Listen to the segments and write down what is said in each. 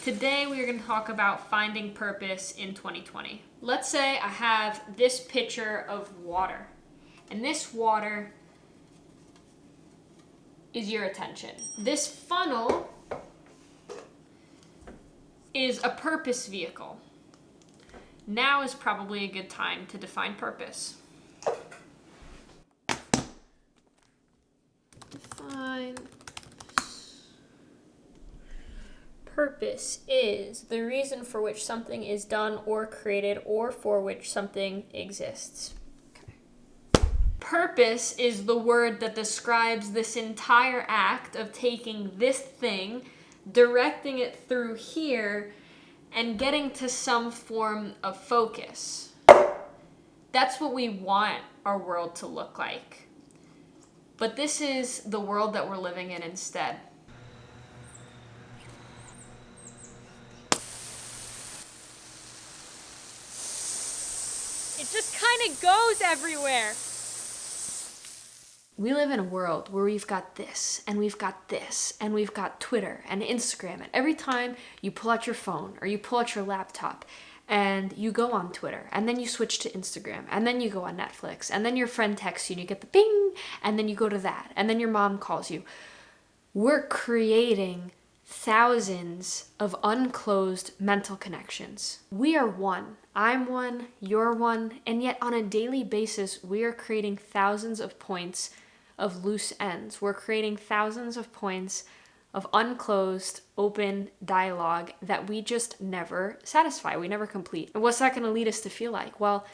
Today we are going to talk about finding purpose in 2020. Let's say I have this pitcher of water, and this water is your attention. This funnel is a purpose vehicle. Now is probably a good time to define purpose. Define purpose is the reason for which something is done or created or for which something exists. Okay. Purpose is the word that describes this entire act of taking this thing, directing it through here, and getting to some form of focus. That's what we want our world to look like. But this is the world that we're living in instead. It just kind of goes everywhere. We live in a world where we've got this, and we've got this, and we've got Twitter and Instagram. And every time you pull out your phone or you pull out your laptop and you go on Twitter, and then you switch to Instagram, and then you go on Netflix, and then your friend texts you and you get the bing, and then you go to that, and then your mom calls you. We're creating thousands of unclosed mental connections. We are one. I'm one, you're one, and yet on a daily basis, we are creating thousands of points of loose ends. We're creating thousands of points of unclosed, open dialogue that we just never satisfy. We never complete. And what's that going to lead us to feel like? Well,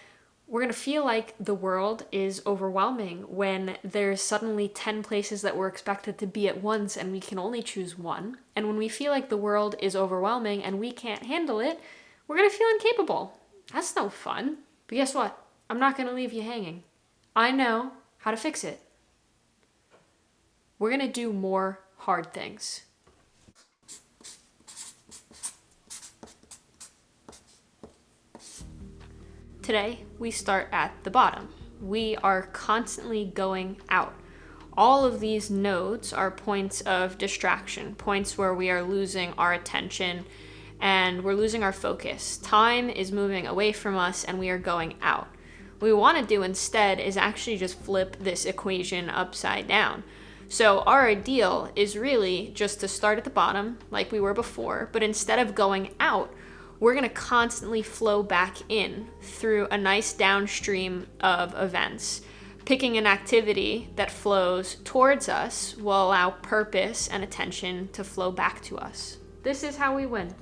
we're going to feel like the world is overwhelming when there's suddenly 10 places that we're expected to be at once and we can only choose one. And when we feel like the world is overwhelming and we can't handle it, we're going to feel incapable. That's no fun. But guess what? I'm not going to leave you hanging. I know how to fix it. We're going to do more hard things. Today, we start at the bottom. We are constantly going out. All of these nodes are points of distraction, points where we are losing our attention and we're losing our focus. Time is moving away from us and we are going out. What we want to do instead is actually just flip this equation upside down. So our ideal is really just to start at the bottom like we were before, but instead of going out, we're going to constantly flow back in through a nice downstream of events. Picking an activity that flows towards us will allow purpose and attention to flow back to us. This is how we win.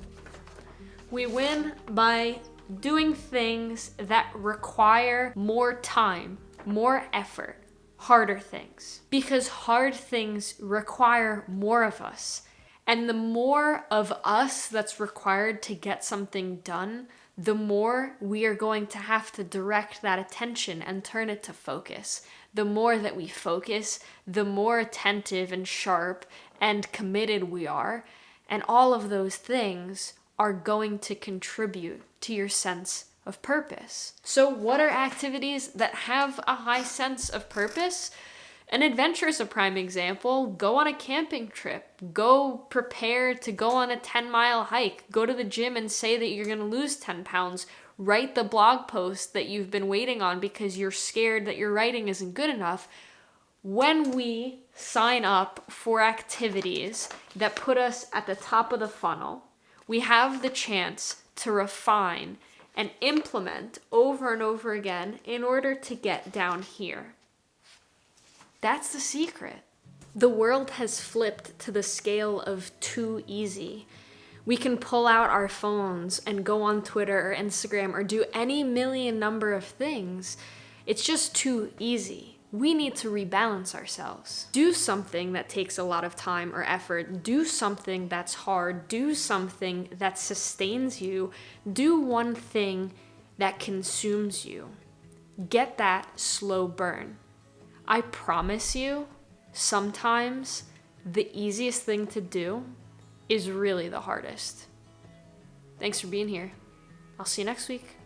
We win by doing things that require more time, more effort, harder things. Because hard things require more of us. And the more of us that's required to get something done, the more we are going to have to direct that attention and turn it to focus. The more that we focus, the more attentive and sharp and committed we are. And all of those things are going to contribute to your sense of purpose. So what are activities that have a high sense of purpose? An adventure is a prime example. Go on a camping trip. Go prepare to go on a 10-mile hike. Go to the gym and say that you're going to lose 10 pounds. Write the blog post that you've been waiting on because you're scared that your writing isn't good enough. When we sign up for activities that put us at the top of the funnel, we have the chance to refine and implement over and over again in order to get down here. That's the secret. The world has flipped to the scale of too easy. We can pull out our phones and go on Twitter or Instagram or do any million number of things. It's just too easy. We need to rebalance ourselves. Do something that takes a lot of time or effort. Do something that's hard. Do something that sustains you. Do one thing that consumes you. Get that slow burn. I promise you, sometimes the easiest thing to do is really the hardest. Thanks for being here. I'll see you next week.